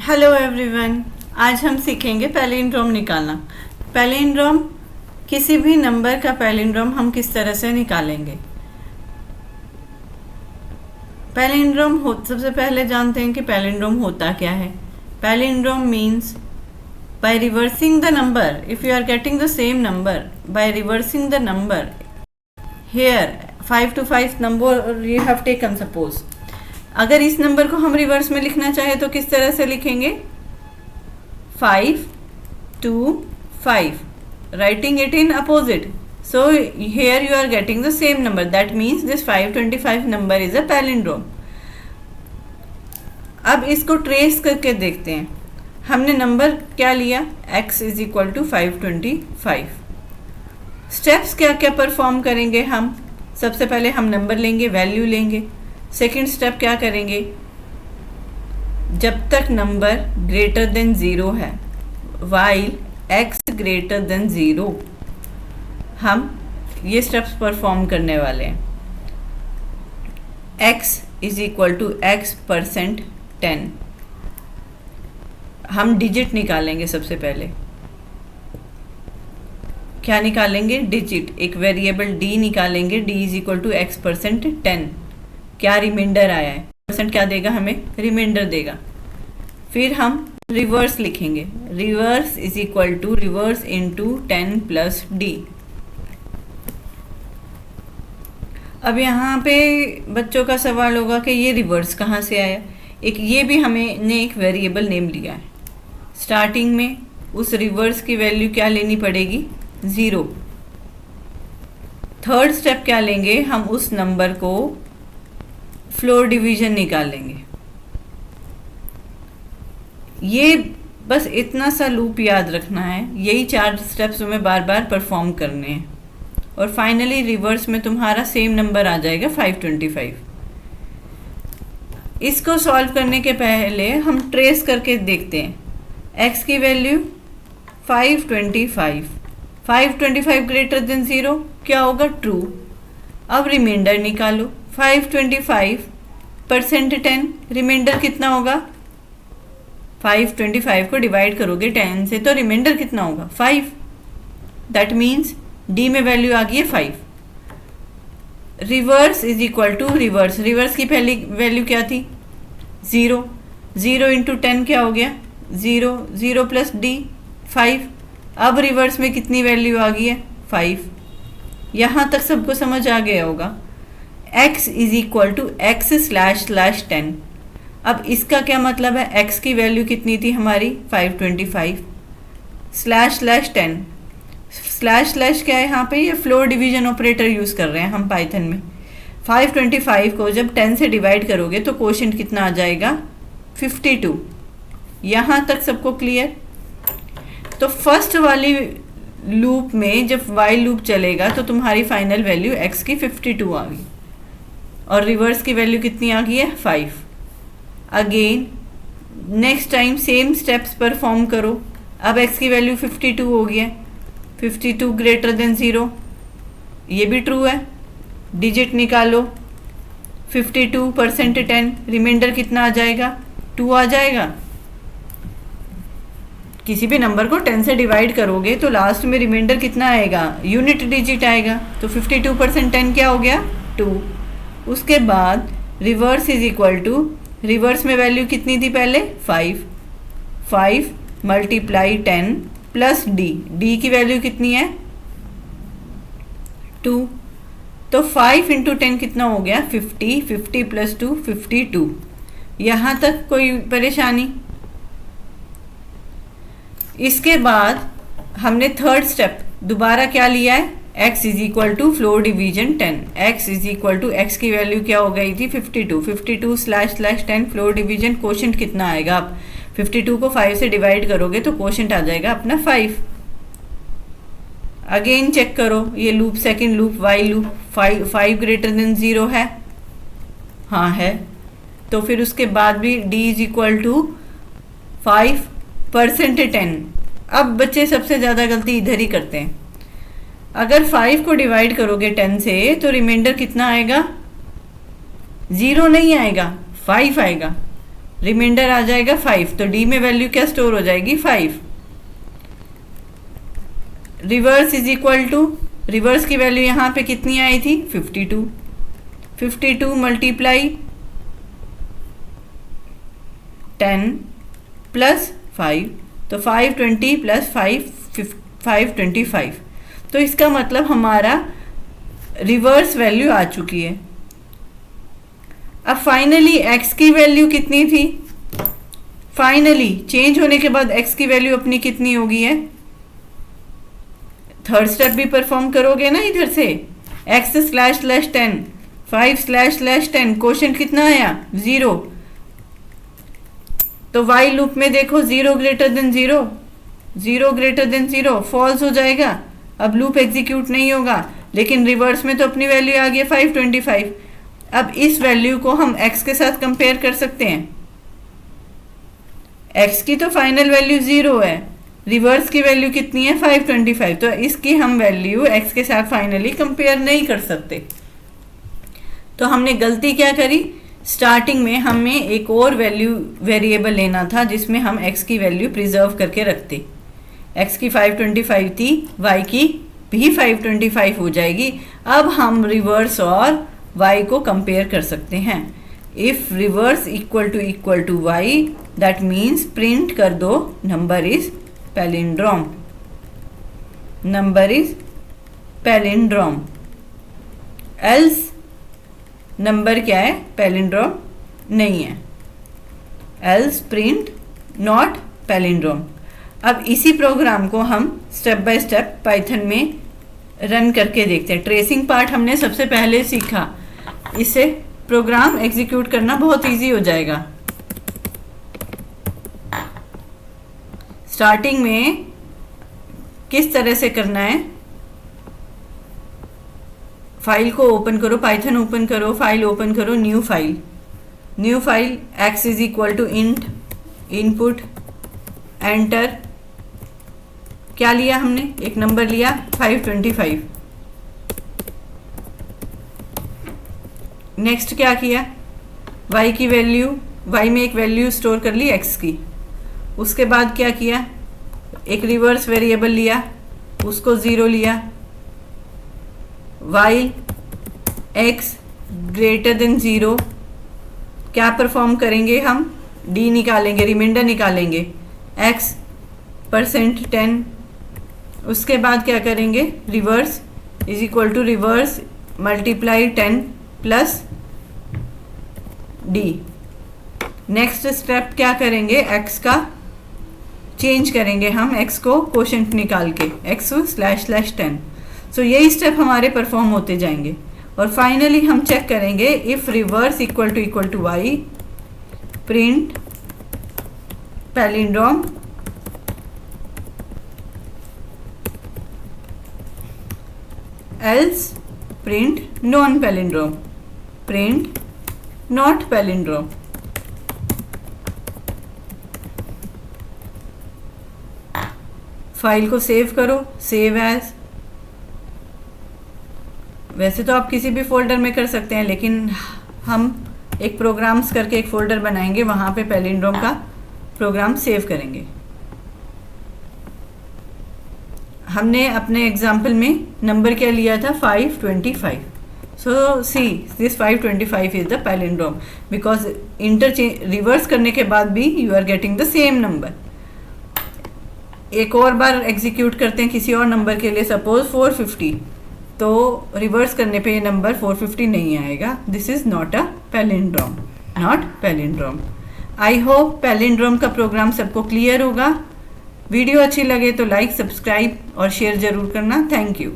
Hello everyone, आज हम सीखेंगे पैलिंड्रोम निकालना। पैलिंड्रोम, किसी भी नंबर का पैलिंड्रोम हम किस तरह से निकालेंगे। पैलिंड्रोम हो सबसे पहले जानते हैं कि पैलिंड्रोम होता क्या है। Palindrome means by reversing the number, if you are getting the same number by reversing the number here 5 to 5 number you have taken. Suppose अगर इस नंबर को हम रिवर्स में लिखना चाहें तो किस तरह से लिखेंगे? 5 to 5, writing it in opposite. So here you are getting the same number. That means this 525 number is a palindrome. अब इसको ट्रेस करके देखते हैं। हमने नंबर क्या लिया? x is equal to 525. Steps क्या क्या परफॉर्म करेंगे हम? सबसे पहले हम नंबर लेंगे, वैल्यू लेंगे। सेकेंड स्टेप क्या करेंगे? जब तक नंबर ग्रेटर देन 0 है, वाइल x ग्रेटर देन 0, हम ये स्टेप्स परफॉर्म करने वाले हैं। x is equal to x%10। हम डिजिट निकालेंगे। सबसे पहले क्या निकालेंगे? डिजिट। एक वेरिएबल d निकालेंगे। d is equal to x%10। क्या रिमाइंडर आया है? परसेंट क्या देगा हमें? रिमाइंडर देगा। फिर हम रिवर्स लिखेंगे। Reverse is equal to reverse into 10 plus d. अब यहाँ पे बच्चों का सवाल होगा कि ये रिवर्स कहाँ से आया। ये भी हमने एक वेरिएबल नेम लिया है। स्टार्टिंग में उस रिवर्स की वैल्यू क्या लेनी पड़ेगी? 0। थर्ड स्टेप क्या लेंगे? हम उस नंबर को फ्लोर डिवीजन निकालेंगे। ये बस इतना सा लूप याद रखना है। यही 4 स्टेप्स तुम्हें बार बार परफॉर्म करने हैं और फाइनली रिवर्स में तुम्हारा सेम नंबर आ जाएगा 525। इसको सॉल्व करने के पहले हम ट्रेस करके देखते हैं। x की वैल्यू 525, 525 ग्रेटर देन 0 क्या होगा? ट्रू। अब रिमाइंडर निकालो। 525%10, रिमाइंडर कितना होगा? 525 को डिवाइड करोगे 10 से तो रिमाइंडर कितना होगा? 5। दैट मीन्स डी में वैल्यू आ गई है 5। Reverse is equal to reverse. Reverse की पहली वैल्यू क्या थी? 0। 0 इंटू 10 क्या हो गया? 0। 0 प्लस डी 5। अब रिवर्स में कितनी वैल्यू आ गई है? 5। यहाँ तक सबको समझ आ गया होगा। x is equal to x/10। अब इसका क्या मतलब है? x की वैल्यू कितनी थी हमारी? 525 /10। स्लैश क्या है यहाँ पे? ये फ्लोर डिवीजन ऑपरेटर यूज़ कर रहे हैं हम पाइथन में। 525 को जब 10 से डिवाइड करोगे तो कोशेंट कितना आ जाएगा? 52। यहाँ तक सबको क्लियर? तो फर्स्ट वाली लूप में जब वाइल लूप चलेगा तो तुम्हारी फाइनल वैल्यू x की 52 आ गई और रिवर्स की वैल्यू कितनी आ गई है? 5। Again next time same steps perform करो। अब x की वैल्यू 52 हो गई है। 52 ग्रेटर देन 0, ये भी ट्रू है। डिजिट निकालो। 52%10, रिमाइंडर कितना आ जाएगा? 2 आ जाएगा। किसी भी नंबर को 10 से डिवाइड करोगे तो लास्ट में रिमाइंडर कितना आएगा? यूनिट डिजिट आएगा। तो 52%10 क्या हो गया? 2। उसके बाद reverse is equal to, reverse में वैल्यू कितनी थी पहले? 5। 5 मल्टीप्लाई 10 प्लस डी। डी की वैल्यू कितनी है? 2। तो 5 इंटू 10 कितना हो गया? 50। 50 प्लस 2 52। यहाँ तक कोई परेशानी? इसके बाद हमने थर्ड स्टेप दोबारा क्या लिया है? x is equal to floor division 10। x is equal to x की वैल्यू क्या हो गई थी? 52। 52/10 फ्लोर डिवीजन। कोशेंट कितना आएगा? आप 52 को 5 से डिवाइड करोगे तो कोशेंट आ जाएगा अपना 5। अगेन चेक करो ये loop, second loop while loop. 5 greater than 0 है? हाँ है। तो फिर उसके बाद भी d इज इक्वल टू 5%10। अब बच्चे सबसे ज़्यादा गलती इधर ही करते हैं। अगर 5 को डिवाइड करोगे 10 से तो रिमाइंडर कितना आएगा? 0 नहीं आएगा, 5 आएगा। रिमाइंडर आ जाएगा 5, तो डी में वैल्यू क्या स्टोर हो जाएगी 5। Reverse is equal to, reverse की वैल्यू यहाँ पे कितनी आई थी 52, 52 मल्टीप्लाई 10 प्लस 5, तो 520 प्लस 525, तो इसका मतलब हमारा रिवर्स वैल्यू आ चुकी है। अब फाइनली x की वैल्यू कितनी थी, फाइनली चेंज होने के बाद x की वैल्यू अपनी कितनी होगी है, थर्ड स्टेप भी परफॉर्म करोगे ना इधर से, x/10 5/10 क्वोशंट कितना आया 0, तो वाई लूप में देखो 0 greater than 0, 0 greater than 0 false हो जाएगा, अब लूप एग्जीक्यूट नहीं होगा। लेकिन रिवर्स में तो अपनी वैल्यू आ गई 525। अब इस वैल्यू को हम x के साथ कंपेयर कर सकते हैं, x की तो फाइनल वैल्यू 0 है, रिवर्स की वैल्यू कितनी है 525, तो इसकी हम वैल्यू x के साथ फाइनली कंपेयर नहीं कर सकते। तो हमने गलती क्या करी, स्टार्टिंग में हमें एक और वैल्यू वेरिएबल लेना था जिसमें हम x की वैल्यू प्रिजर्व करके रखते। x की 525 थी, y की भी 525 हो जाएगी। अब हम रिवर्स और y को कंपेयर कर सकते हैं। If reverse equal to y, that means print कर दो number is palindrome, number is palindrome, else number क्या है पैलिंड्रोम नहीं है, एल्स प्रिंट नॉट पैलिंड्रोम। अब इसी प्रोग्राम को हम स्टेप बाय स्टेप पाइथन में रन करके देखते हैं। ट्रेसिंग पार्ट हमने सबसे पहले सीखा, इससे प्रोग्राम एग्जीक्यूट करना बहुत इजी हो जाएगा। स्टार्टिंग में किस तरह से करना है, फाइल को ओपन करो, पाइथन ओपन करो, फाइल ओपन करो, new file x is equal to int input enter, क्या लिया हमने, एक नंबर लिया 525। नेक्स्ट क्या किया, y की वैल्यू, y में एक वैल्यू स्टोर कर ली x की। उसके बाद क्या किया, एक रिवर्स वेरिएबल लिया, उसको 0 लिया, वाइल x ग्रेटर देन 0, क्या परफॉर्म करेंगे हम, d निकालेंगे, रिमाइंडर निकालेंगे x%10। उसके बाद क्या करेंगे, reverse is equal to reverse multiply 10 plus d। Next step क्या करेंगे, x का चेंज करेंगे हम, x को क्वोशंट निकाल के x/10। सो यही स्टेप हमारे परफॉर्म होते जाएंगे और फाइनली हम चेक करेंगे if reverse equal to y, print palindrome, else print non palindrome, print not palindrome. File को सेव करो, सेव एज, वैसे तो आप किसी भी फोल्डर में कर सकते हैं, लेकिन हम एक प्रोग्राम्स करके एक फोल्डर बनाएंगे, वहाँ पे पैलिंड्रोम का प्रोग्राम सेव करेंगे। हमने अपने एग्जाम्पल में नंबर क्या लिया था 525। So see this 525 is the palindrome because interchange reverse करने के बाद भी you are getting the same number. एक और बार एग्जीक्यूट करते हैं किसी और नंबर के लिए, सपोज 450, तो रिवर्स करने पे ये नंबर 450 नहीं आएगा। This is not a palindrome, not palindrome. I hope palindrome का प्रोग्राम सबको क्लियर होगा। वीडियो अच्छी लगे तो लाइक, सब्सक्राइब और शेयर ज़रूर करना। Thank you.